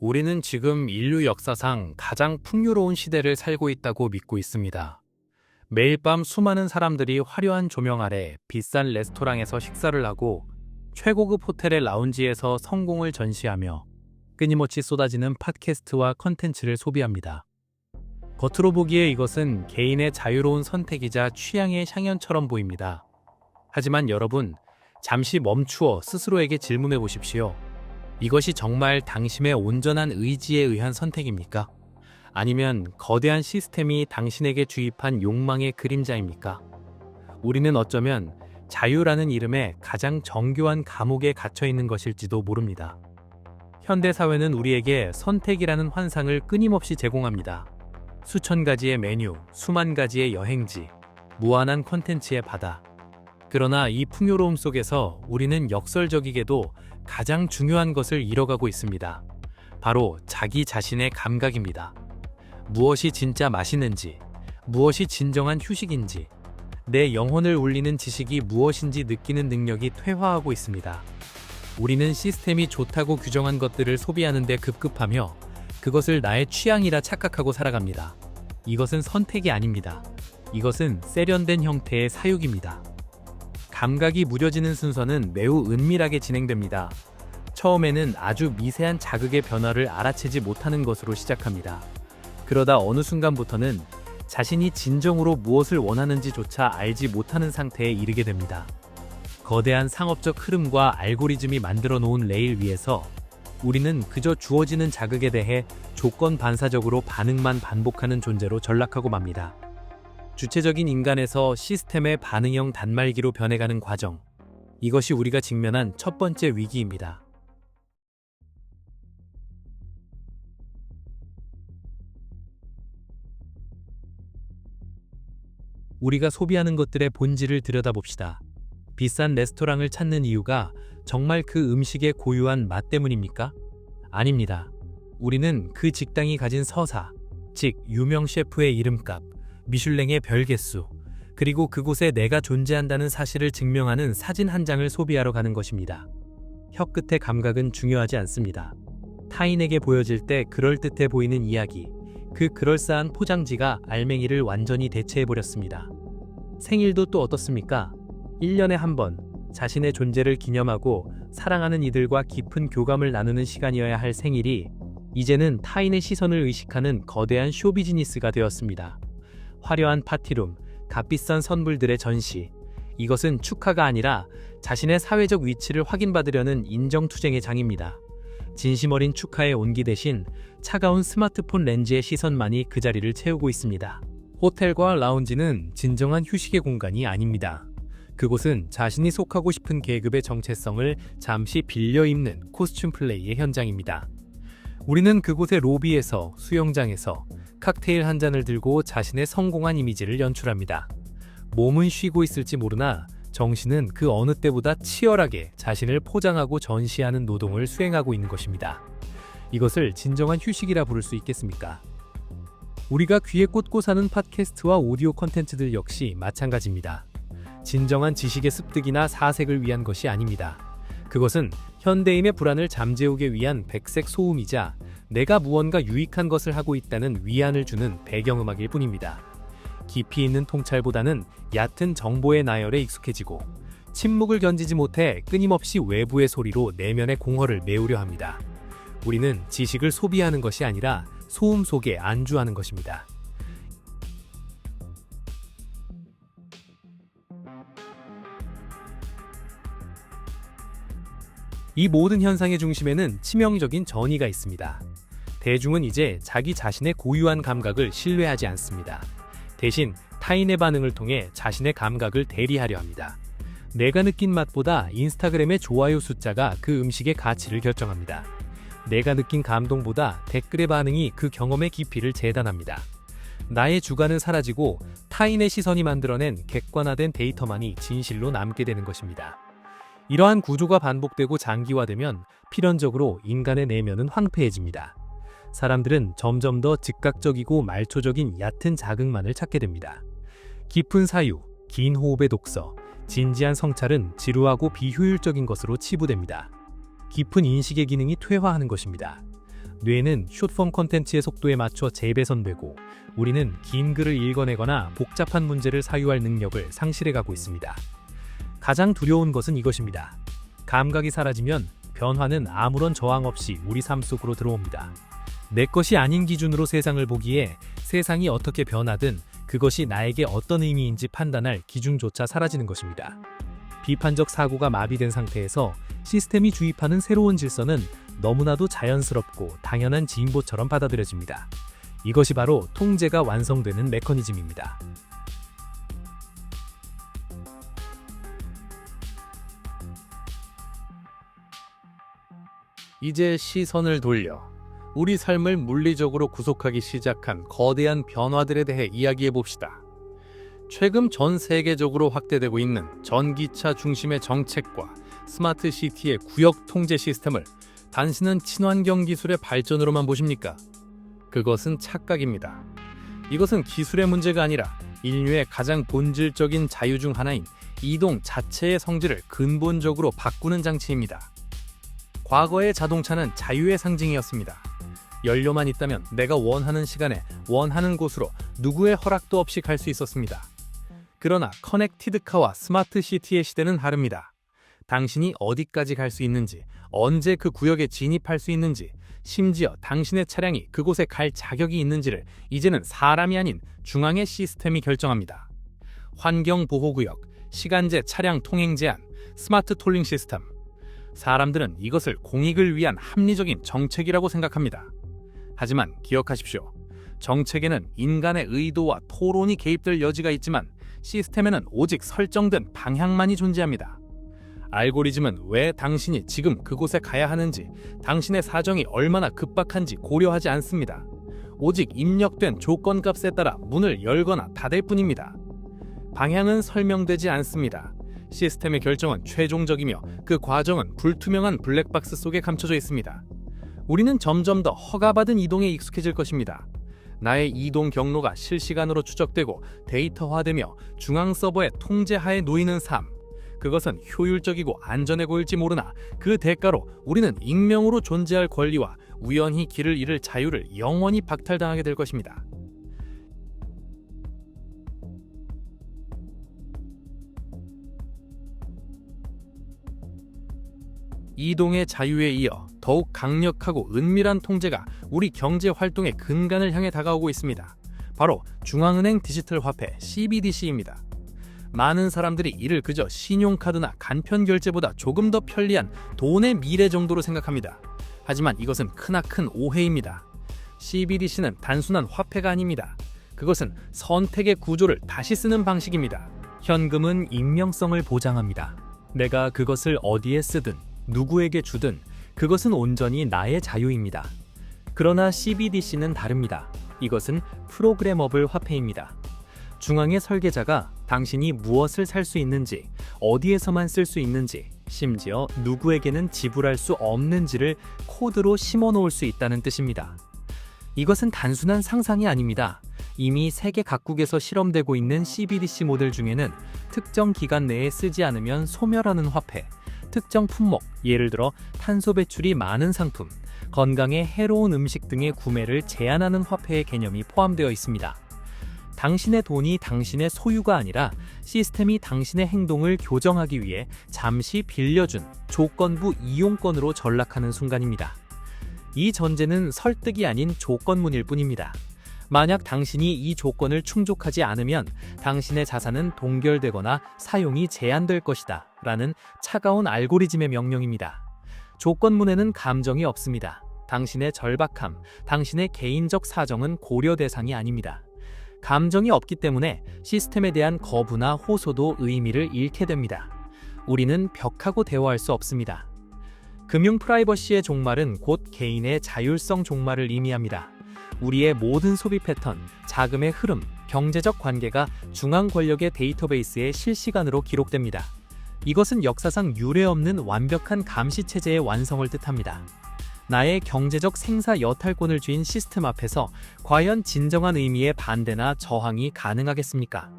우리는 지금 인류 역사상 가장 풍요로운 시대를 살고 있다고 믿고 있습니다. 매일 밤 수많은 사람들이 화려한 조명 아래 비싼 레스토랑에서 식사를 하고 최고급 호텔의 라운지에서 성공을 전시하며 끊임없이 쏟아지는 팟캐스트와 컨텐츠를 소비합니다. 겉으로 보기에 이것은 개인의 자유로운 선택이자 취향의 향연처럼 보입니다. 하지만 여러분, 잠시 멈추어 스스로에게 질문해 보십시오. 이것이 정말 당신의 온전한 의지에 의한 선택입니까? 아니면 거대한 시스템이 당신에게 주입한 욕망의 그림자입니까? 우리는 어쩌면 자유라는 이름의 가장 정교한 감옥에 갇혀 있는 것일지도 모릅니다. 현대 사회는 우리에게 선택이라는 환상을 끊임없이 제공합니다. 수천 가지의 메뉴, 수만 가지의 여행지, 무한한 콘텐츠의 바다. 그러나 이 풍요로움 속에서 우리는 역설적이게도 가장 중요한 것을 잃어가고 있습니다. 바로 자기 자신의 감각입니다. 무엇이 진짜 맛있는지, 무엇이 진정한 휴식인지, 내 영혼을 울리는 지식이 무엇인지 느끼는 능력이 퇴화하고 있습니다. 우리는 시스템이 좋다고 규정한 것들을 소비하는 데 급급하며 그것을 나의 취향이라 착각하고 살아갑니다. 이것은 선택이 아닙니다. 이것은 세련된 형태의 사육입니다. 감각이 무뎌지는 순서는 매우 은밀하게 진행됩니다. 처음에는 아주 미세한 자극의 변화를 알아채지 못하는 것으로 시작합니다. 그러다 어느 순간부터는 자신이 진정으로 무엇을 원하는지조차 알지 못하는 상태에 이르게 됩니다. 거대한 상업적 흐름과 알고리즘이 만들어 놓은 레일 위에서 우리는 그저 주어지는 자극에 대해 조건 반사적으로 반응만 반복하는 존재로 전락하고 맙니다. 주체적인 인간에서 시스템의 반응형 단말기로 변해가는 과정. 이것이 우리가 직면한 첫 번째 위기입니다. 우리가 소비하는 것들의 본질을 들여다봅시다. 비싼 레스토랑을 찾는 이유가 정말 그 음식의 고유한 맛 때문입니까? 아닙니다. 우리는 그 직당이 가진 서사, 즉 유명 셰프의 이름값, 미슐랭의 별개수, 그리고 그곳에 내가 존재한다는 사실을 증명하는 사진 한 장을 소비하러 가는 것입니다. 혀끝의 감각은 중요하지 않습니다. 타인에게 보여질 때 그럴듯해 보이는 이야기, 그 그럴싸한 포장지가 알맹이를 완전히 대체해버렸습니다. 생일도 또 어떻습니까? 1년에 한 번 자신의 존재를 기념하고 사랑하는 이들과 깊은 교감을 나누는 시간이어야 할 생일이 이제는 타인의 시선을 의식하는 거대한 쇼비즈니스가 되었습니다. 화려한 파티룸, 값비싼 선물들의 전시. 이것은 축하가 아니라 자신의 사회적 위치를 확인받으려는 인정투쟁의 장입니다. 진심 어린 축하의 온기 대신 차가운 스마트폰 렌즈의 시선만이 그 자리를 채우고 있습니다. 호텔과 라운지는 진정한 휴식의 공간이 아닙니다. 그곳은 자신이 속하고 싶은 계급의 정체성을 잠시 빌려 입는 코스튬 플레이의 현장입니다. 우리는 그곳의 로비에서, 수영장에서 칵테일 한 잔을 들고 자신의 성공한 이미지를 연출합니다. 몸은 쉬고 있을지 모르나 정신은 그 어느 때보다 치열하게 자신을 포장하고 전시하는 노동을 수행하고 있는 것입니다. 이것을 진정한 휴식이라 부를 수 있겠습니까? 우리가 귀에 꽂고 사는 팟캐스트와 오디오 콘텐츠들 역시 마찬가지입니다. 진정한 지식의 습득이나 사색을 위한 것이 아닙니다. 그것은 현대인의 불안을 잠재우기 위한 백색 소음이자 내가 무언가 유익한 것을 하고 있다는 위안을 주는 배경음악일 뿐입니다. 깊이 있는 통찰보다는 얕은 정보의 나열에 익숙해지고 침묵을 견디지 못해 끊임없이 외부의 소리로 내면의 공허를 메우려 합니다. 우리는 지식을 소비하는 것이 아니라 소음 속에 안주하는 것입니다. 이 모든 현상의 중심에는 치명적인 전이가 있습니다. 대중은 이제 자기 자신의 고유한 감각을 신뢰하지 않습니다. 대신 타인의 반응을 통해 자신의 감각을 대리하려 합니다. 내가 느낀 맛보다 인스타그램의 좋아요 숫자가 그 음식의 가치를 결정합니다. 내가 느낀 감동보다 댓글의 반응이 그 경험의 깊이를 재단합니다. 나의 주관은 사라지고 타인의 시선이 만들어낸 객관화된 데이터만이 진실로 남게 되는 것입니다. 이러한 구조가 반복되고 장기화되면 필연적으로 인간의 내면은 황폐해집니다. 사람들은 점점 더 즉각적이고 말초적인 얕은 자극만을 찾게 됩니다. 깊은 사유, 긴 호흡의 독서, 진지한 성찰은 지루하고 비효율적인 것으로 치부됩니다. 깊은 인식의 기능이 퇴화하는 것입니다. 뇌는 숏폼 콘텐츠의 속도에 맞춰 재배선되고 우리는 긴 글을 읽어내거나 복잡한 문제를 사유할 능력을 상실해가고 있습니다. 가장 두려운 것은 이것입니다. 감각이 사라지면 변화는 아무런 저항 없이 우리 삶 속으로 들어옵니다. 내 것이 아닌 기준으로 세상을 보기에 세상이 어떻게 변하든 그것이 나에게 어떤 의미인지 판단할 기준조차 사라지는 것입니다. 비판적 사고가 마비된 상태에서 시스템이 주입하는 새로운 질서는 너무나도 자연스럽고 당연한 징보처럼 받아들여집니다. 이것이 바로 통제가 완성되는 메커니즘입니다. 이제 시선을 돌려 우리 삶을 물리적으로 구속하기 시작한 거대한 변화들에 대해 이야기해 봅시다. 최근 전 세계적으로 확대되고 있는 전기차 중심의 정책과 스마트 시티의 구역 통제 시스템을 단순한 친환경 기술의 발전으로만 보십니까? 그것은 착각입니다. 이것은 기술의 문제가 아니라 인류의 가장 본질적인 자유 중 하나인 이동 자체의 성질을 근본적으로 바꾸는 장치입니다. 과거의 자동차는 자유의 상징이었습니다. 연료만 있다면 내가 원하는 시간에 원하는 곳으로 누구의 허락도 없이 갈 수 있었습니다. 그러나 커넥티드 카와 스마트 시티의 시대는 다릅니다. 당신이 어디까지 갈 수 있는지, 언제 그 구역에 진입할 수 있는지, 심지어 당신의 차량이 그곳에 갈 자격이 있는지를 이제는 사람이 아닌 중앙의 시스템이 결정합니다. 환경보호구역, 시간제 차량 통행 제한, 스마트 톨링 시스템. 사람들은 이것을 공익을 위한 합리적인 정책이라고 생각합니다. 하지만 기억하십시오. 정책에는 인간의 의도와 토론이 개입될 여지가 있지만 시스템에는 오직 설정된 방향만이 존재합니다. 알고리즘은 왜 당신이 지금 그곳에 가야 하는지, 당신의 사정이 얼마나 급박한지 고려하지 않습니다. 오직 입력된 조건값에 따라 문을 열거나 닫을 뿐입니다. 방향은 설명되지 않습니다. 시스템의 결정은 최종적이며 그 과정은 불투명한 블랙박스 속에 감춰져 있습니다. 우리는 점점 더 허가받은 이동에 익숙해질 것입니다. 나의 이동 경로가 실시간으로 추적되고 데이터화되며 중앙 서버의 통제하에 놓이는 삶. 그것은 효율적이고 안전해 보일지 모르나 그 대가로 우리는 익명으로 존재할 권리와 우연히 길을 잃을 자유를 영원히 박탈당하게 될 것입니다. 이동의 자유에 이어 더욱 강력하고 은밀한 통제가 우리 경제 활동의 근간을 향해 다가오고 있습니다. 바로 중앙은행 디지털 화폐 CBDC입니다. 많은 사람들이 이를 그저 신용카드나 간편 결제보다 조금 더 편리한 돈의 미래 정도로 생각합니다. 하지만 이것은 크나큰 오해입니다. CBDC는 단순한 화폐가 아닙니다. 그것은 선택의 구조를 다시 쓰는 방식입니다. 현금은 익명성을 보장합니다. 내가 그것을 어디에 쓰든 누구에게 주든 그것은 온전히 나의 자유입니다. 그러나 CBDC는 다릅니다. 이것은 프로그래머블 화폐입니다. 중앙의 설계자가 당신이 무엇을 살 수 있는지, 어디에서만 쓸 수 있는지, 심지어 누구에게는 지불할 수 없는지를 코드로 심어 놓을 수 있다는 뜻입니다. 이것은 단순한 상상이 아닙니다. 이미 세계 각국에서 실험되고 있는 CBDC 모델 중에는 특정 기간 내에 쓰지 않으면 소멸하는 화폐, 특정 품목, 예를 들어 탄소 배출이 많은 상품, 건강에 해로운 음식 등의 구매를 제한하는 화폐의 개념이 포함되어 있습니다. 당신의 돈이 당신의 소유가 아니라 시스템이 당신의 행동을 교정하기 위해 잠시 빌려준 조건부 이용권으로 전락하는 순간입니다. 이 전제는 설득이 아닌 조건문일 뿐입니다. 만약 당신이 이 조건을 충족하지 않으면 당신의 자산은 동결되거나 사용이 제한될 것이다 라는 차가운 알고리즘의 명령입니다. 조건문에는 감정이 없습니다. 당신의 절박함, 당신의 개인적 사정은 고려 대상이 아닙니다. 감정이 없기 때문에 시스템에 대한 거부나 호소도 의미를 잃게 됩니다. 우리는 벽하고 대화할 수 없습니다. 금융 프라이버시의 종말은 곧 개인의 자율성 종말을 의미합니다. 우리의 모든 소비 패턴, 자금의 흐름, 경제적 관계가 중앙 권력의 데이터베이스에 실시간으로 기록됩니다. 이것은 역사상 유례없는 완벽한 감시 체제의 완성을 뜻합니다. 나의 경제적 생사 여탈권을 쥔 시스템 앞에서 과연 진정한 의미의 반대나 저항이 가능하겠습니까?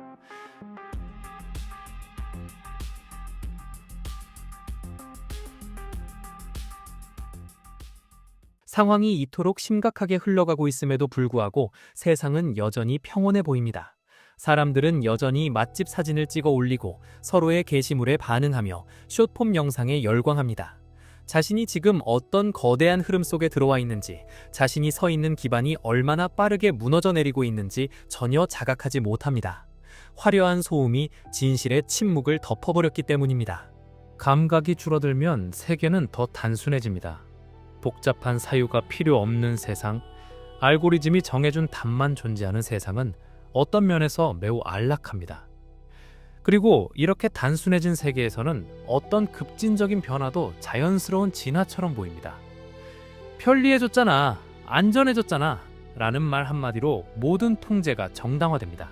상황이 이토록 심각하게 흘러가고 있음에도 불구하고 세상은 여전히 평온해 보입니다. 사람들은 여전히 맛집 사진을 찍어 올리고 서로의 게시물에 반응하며 숏폼 영상에 열광합니다. 자신이 지금 어떤 거대한 흐름 속에 들어와 있는지, 자신이 서 있는 기반이 얼마나 빠르게 무너져 내리고 있는지 전혀 자각하지 못합니다. 화려한 소음이 진실의 침묵을 덮어버렸기 때문입니다. 감각이 줄어들면 세계는 더 단순해집니다. 복잡한 사유가 필요 없는 세상, 알고리즘이 정해준 답만 존재하는 세상은 어떤 면에서 매우 안락합니다. 그리고 이렇게 단순해진 세계에서는 어떤 급진적인 변화도 자연스러운 진화처럼 보입니다. 편리해졌잖아, 안전해졌잖아 라는 말 한마디로 모든 통제가 정당화됩니다.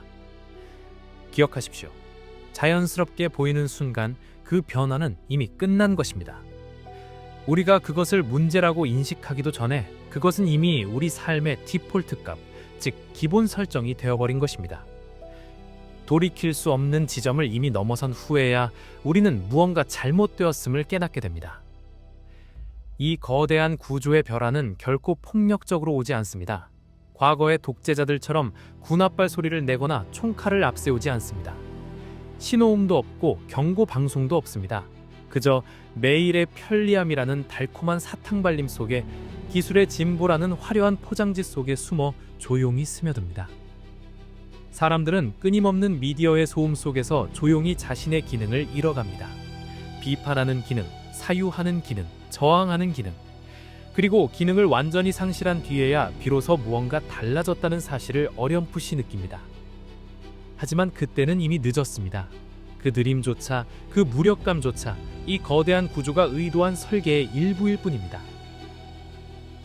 기억하십시오. 자연스럽게 보이는 순간 그 변화는 이미 끝난 것입니다. 우리가 그것을 문제라고 인식하기도 전에 그것은 이미 우리 삶의 디폴트 값, 즉 기본 설정이 되어버린 것입니다. 돌이킬 수 없는 지점을 이미 넘어선 후에야 우리는 무언가 잘못되었음을 깨닫게 됩니다. 이 거대한 구조의 변화는 결코 폭력적으로 오지 않습니다. 과거의 독재자들처럼 군합발 소리를 내거나 총칼을 앞세우지 않습니다. 신호음도 없고 경고 방송도 없습니다. 그저 매일의 편리함이라는 달콤한 사탕발림 속에 기술의 진보라는 화려한 포장지 속에 숨어 조용히 스며듭니다. 사람들은 끊임없는 미디어의 소음 속에서 조용히 자신의 기능을 잃어갑니다. 비판하는 기능, 사유하는 기능, 저항하는 기능. 그리고 기능을 완전히 상실한 뒤에야 비로소 무언가 달라졌다는 사실을 어렴풋이 느낍니다. 하지만 그때는 이미 늦었습니다. 그 느림조차, 그 무력감조차 이 거대한 구조가 의도한 설계의 일부일 뿐입니다.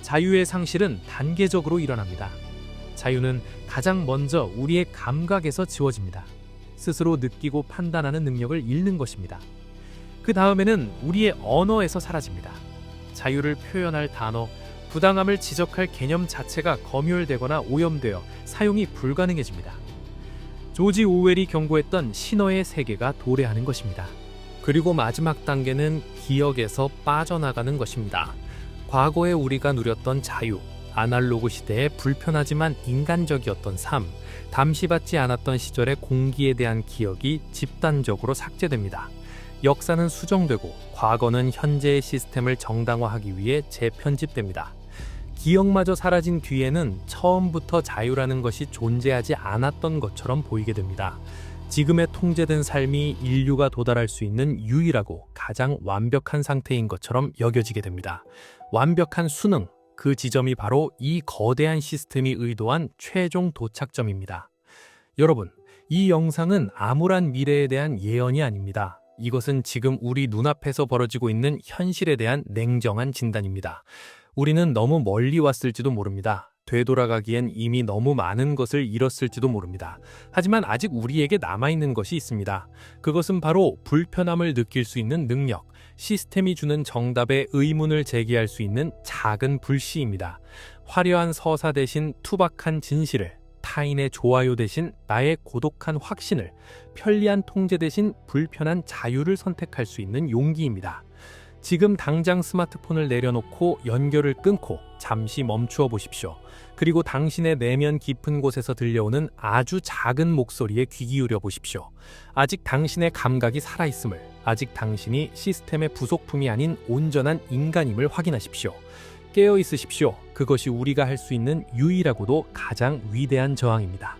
자유의 상실은 단계적으로 일어납니다. 자유는 가장 먼저 우리의 감각에서 지워집니다. 스스로 느끼고 판단하는 능력을 잃는 것입니다. 그 다음에는 우리의 언어에서 사라집니다. 자유를 표현할 단어, 부당함을 지적할 개념 자체가 검열되거나 오염되어 사용이 불가능해집니다. 조지 오웰이 경고했던 신어의 세계가 도래하는 것입니다. 그리고 마지막 단계는 기억에서 빠져나가는 것입니다. 과거에 우리가 누렸던 자유, 아날로그 시대의 불편하지만 인간적이었던 삶, 감시받지 않았던 시절의 공기에 대한 기억이 집단적으로 삭제됩니다. 역사는 수정되고 과거는 현재의 시스템을 정당화하기 위해 재편집됩니다. 기억마저 사라진 뒤에는 처음부터 자유라는 것이 존재하지 않았던 것처럼 보이게 됩니다. 지금의 통제된 삶이 인류가 도달할 수 있는 유일하고 가장 완벽한 상태인 것처럼 여겨지게 됩니다. 완벽한 수능, 그 지점이 바로 이 거대한 시스템이 의도한 최종 도착점입니다. 여러분, 이 영상은 암울한 미래에 대한 예언이 아닙니다. 이것은 지금 우리 눈앞에서 벌어지고 있는 현실에 대한 냉정한 진단입니다. 우리는 너무 멀리 왔을지도 모릅니다. 되돌아가기엔 이미 너무 많은 것을 잃었을지도 모릅니다. 하지만 아직 우리에게 남아있는 것이 있습니다. 그것은 바로 불편함을 느낄 수 있는 능력, 시스템이 주는 정답에 의문을 제기할 수 있는 작은 불씨입니다. 화려한 서사 대신 투박한 진실을, 타인의 좋아요 대신 나의 고독한 확신을, 편리한 통제 대신 불편한 자유를 선택할 수 있는 용기입니다. 지금 당장 스마트폰을 내려놓고 연결을 끊고 잠시 멈추어 보십시오. 그리고 당신의 내면 깊은 곳에서 들려오는 아주 작은 목소리에 귀 기울여 보십시오. 아직 당신의 감각이 살아있음을, 아직 당신이 시스템의 부속품이 아닌 온전한 인간임을 확인하십시오. 깨어 있으십시오. 그것이 우리가 할 수 있는 유일하고도 가장 위대한 저항입니다.